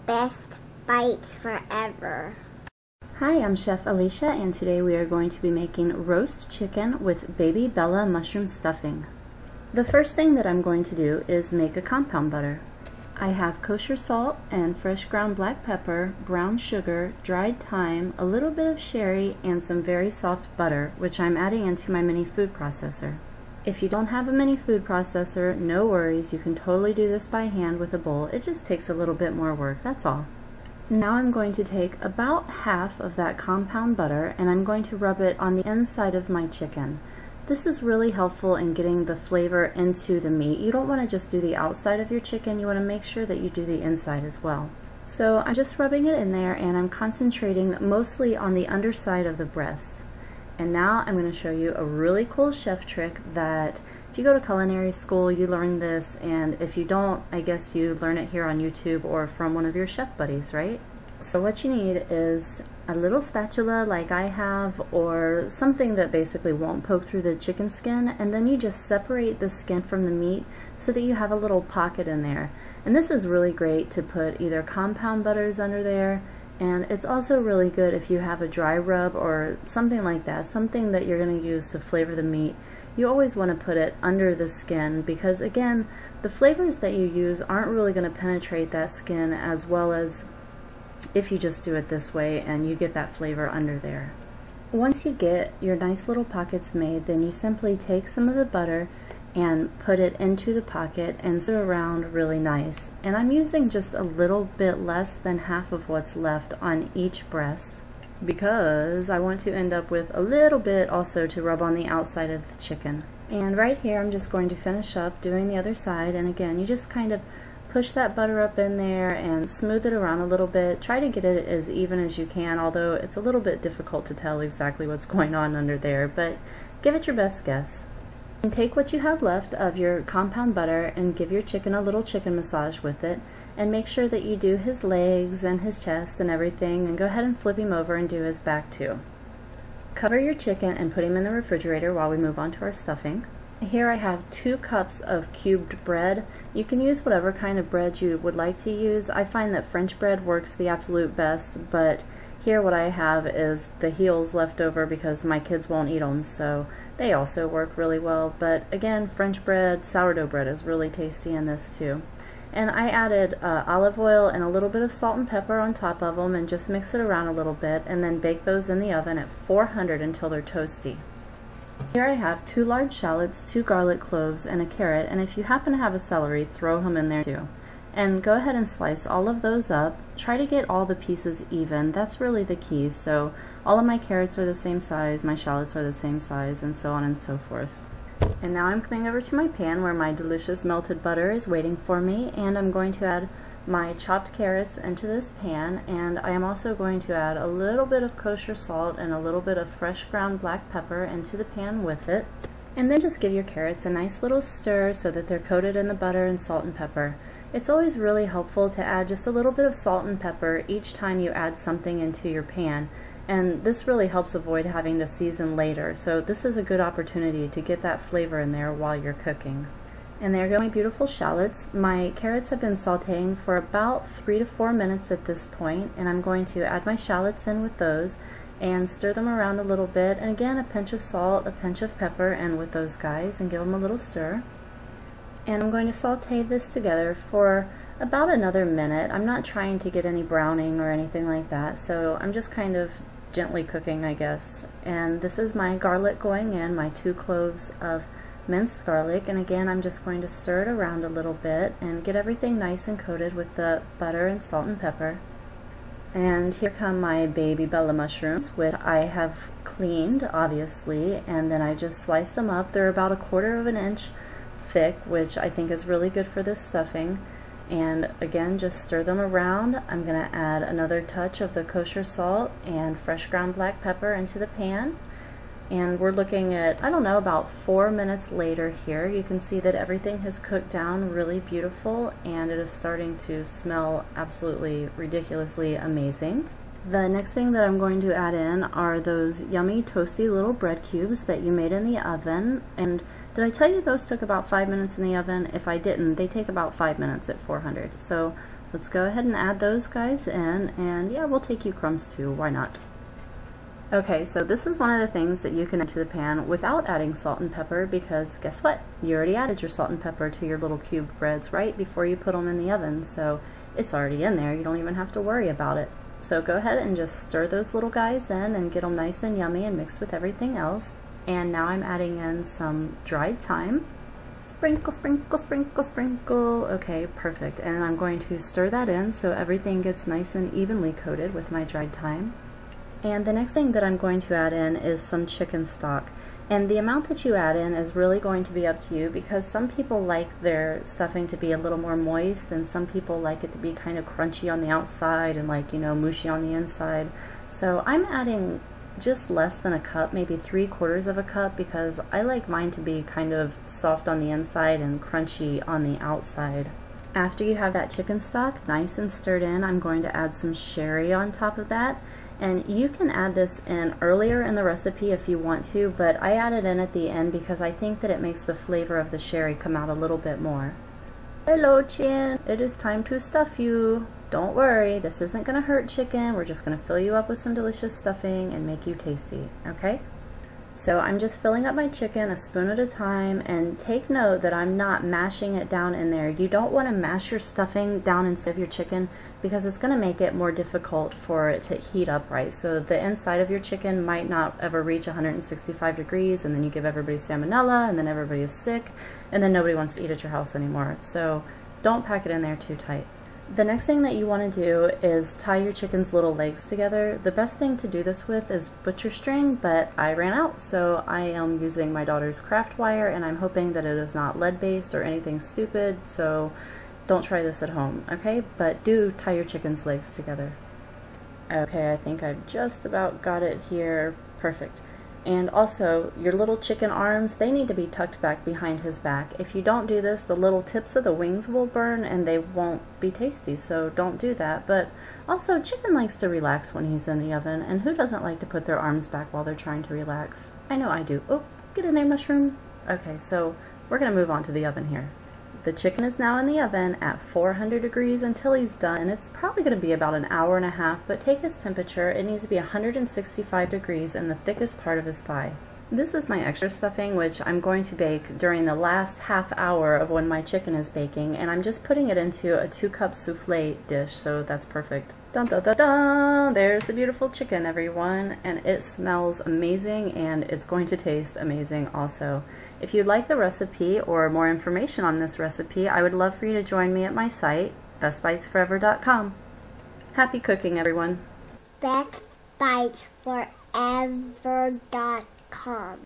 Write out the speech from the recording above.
Best Bites Forever. Hi, I'm Chef Alicia, and today we are going to be making roast chicken with baby Bella mushroom stuffing. The first thing that I'm going to do is make a compound butter. I have kosher salt and fresh ground black pepper, brown sugar, dried thyme, a little bit of sherry, and some very soft butter, which I'm adding into my mini food processor. If you don't have a mini food processor, no worries, you can totally do this by hand with a bowl. It just takes a little bit more work, that's all. Now I'm going to take about half of that compound butter and I'm going to rub it on the inside of my chicken. This is really helpful in getting the flavor into the meat. You don't want to just do the outside of your chicken, you want to make sure that you do the inside as well. So I'm just rubbing it in there and I'm concentrating mostly on the underside of the breast. And now I'm going to show you a really cool chef trick that if you go to culinary school you learn this, and if you don't, I guess you learn it here on YouTube or from one of your chef buddies, right? So what you need is a little spatula like I have, or something that basically won't poke through the chicken skin, and then you just separate the skin from the meat so that you have a little pocket in there. And this is really great to put either compound butters under there, and it's also really good if you have a dry rub or something like that, something that you're going to use to flavor the meat. You always want to put it under the skin because, again, the flavors that you use aren't really going to penetrate that skin as well as if you just do it this way and you get that flavor under there. Once you get your nice little pockets made, then you simply take some of the butter and put it into the pocket and stir around really nice. And I'm using just a little bit less than half of what's left on each breast because I want to end up with a little bit also to rub on the outside of the chicken. And right here I'm just going to finish up doing the other side, and again you just kind of push that butter up in there and smooth it around a little bit. Try to get it as even as you can, although it's a little bit difficult to tell exactly what's going on under there, but give it your best guess. And take what you have left of your compound butter and give your chicken a little chicken massage with it, and make sure that you do his legs and his chest and everything, and go ahead and flip him over and do his back too. Cover your chicken and put him in the refrigerator while we move on to our stuffing. Here I have 2 cups of cubed bread. You can use whatever kind of bread you would like to use. I find that French bread works the absolute best, but here what I have is the heels left over because my kids won't eat them, so they also work really well. But again, French bread, sourdough bread is really tasty in this too. And I added olive oil and a little bit of salt and pepper on top of them and just mix it around a little bit, and then bake those in the oven at 400 until they're toasty. Here I have 2 large shallots, 2 garlic cloves, and a carrot, and if you happen to have a celery, throw them in there too. And go ahead and slice all of those up. Try to get all the pieces even. That's really the key. So all of my carrots are the same size, my shallots are the same size, and so on and so forth. And now I'm coming over to my pan where my delicious melted butter is waiting for me, and I'm going to add my chopped carrots into this pan, and I am also going to add a little bit of kosher salt and a little bit of fresh ground black pepper into the pan with it. And then just give your carrots a nice little stir so that they're coated in the butter and salt and pepper. It's always really helpful to add just a little bit of salt and pepper each time you add something into your pan, and this really helps avoid having to season later, so this is a good opportunity to get that flavor in there while you're cooking. And there go my beautiful shallots. My carrots have been sauteing for about 3 to 4 minutes at this point, and I'm going to add my shallots in with those and stir them around a little bit, and again a pinch of salt, a pinch of pepper, and with those guys, and give them a little stir. And I'm going to saute this together for about another minute. I'm not trying to get any browning or anything like that, so I'm just kind of gently cooking, I guess. And this is my garlic going in, my 2 cloves of minced garlic, and again I'm just going to stir it around a little bit and get everything nice and coated with the butter and salt and pepper. And here come my baby Bella mushrooms, which I have cleaned obviously, and then I just sliced them up. They're about 1/4 of an inch thick, which I think is really good for this stuffing. And again, just stir them around. I'm going to add another touch of the kosher salt and fresh ground black pepper into the pan. And we're looking at, I don't know, about 4 minutes later here. You can see that everything has cooked down really beautiful, and it is starting to smell absolutely ridiculously amazing. The next thing that I'm going to add in are those yummy toasty little bread cubes that you made in the oven. And did I tell you those took about 5 minutes in the oven? If I didn't, they take about 5 minutes at 400. So let's go ahead and add those guys in, and yeah, we'll take you crumbs too, why not? Okay, so this is one of the things that you can add to the pan without adding salt and pepper, because guess what? You already added your salt and pepper to your little cubed breads right before you put them in the oven, so it's already in there. You don't even have to worry about it. So go ahead and just stir those little guys in and get them nice and yummy and mixed with everything else. And now I'm adding in some dried thyme. Sprinkle, sprinkle, sprinkle, sprinkle. Okay, perfect. And I'm going to stir that in so everything gets nice and evenly coated with my dried thyme. And the next thing that I'm going to add in is some chicken stock. And the amount that you add in is really going to be up to you, because some people like their stuffing to be a little more moist, and some people like it to be kind of crunchy on the outside and like, you know, mushy on the inside. So I'm adding just less than a cup, maybe 3/4 of a cup, because I like mine to be kind of soft on the inside and crunchy on the outside. After you have that chicken stock nice and stirred in, I'm going to add some sherry on top of that. And you can add this in earlier in the recipe if you want to, but I add it in at the end because I think that it makes the flavor of the sherry come out a little bit more. Hello, Chin. It is time to stuff you. Don't worry, this isn't going to hurt chicken. We're just going to fill you up with some delicious stuffing and make you tasty, okay? So I'm just filling up my chicken a spoon at a time, and take note that I'm not mashing it down in there. You don't want to mash your stuffing down inside of your chicken because it's going to make it more difficult for it to heat up right. So the inside of your chicken might not ever reach 165 degrees, and then you give everybody salmonella, and then everybody is sick, and then nobody wants to eat at your house anymore. So don't pack it in there too tight. The next thing that you want to do is tie your chicken's little legs together. The best thing to do this with is butcher string, but I ran out, so I am using my daughter's craft wire, and I'm hoping that it is not lead-based or anything stupid, so don't try this at home, okay? But do tie your chicken's legs together. Okay, I think I've just about got it here. Perfect. And also, your little chicken arms, they need to be tucked back behind his back. If you don't do this, the little tips of the wings will burn and they won't be tasty, so don't do that. But also, chicken likes to relax when he's in the oven, and who doesn't like to put their arms back while they're trying to relax? I know I do. Oh, get in there, mushroom. Okay, so we're going to move on to the oven here. The chicken is now in the oven at 400 degrees until he's done, and it's probably going to be about an hour and a half, but take his temperature. It needs to be 165 degrees in the thickest part of his thigh. This is my extra stuffing, which I'm going to bake during the last half hour of when my chicken is baking, and I'm just putting it into a 2-cup souffle dish, so that's perfect. Dun dun dun dun! There's the beautiful chicken, everyone, and it smells amazing, and it's going to taste amazing also. If you'd like the recipe or more information on this recipe, I would love for you to join me at my site, bestbitesforever.com. Happy cooking, everyone! bestbitesforever.com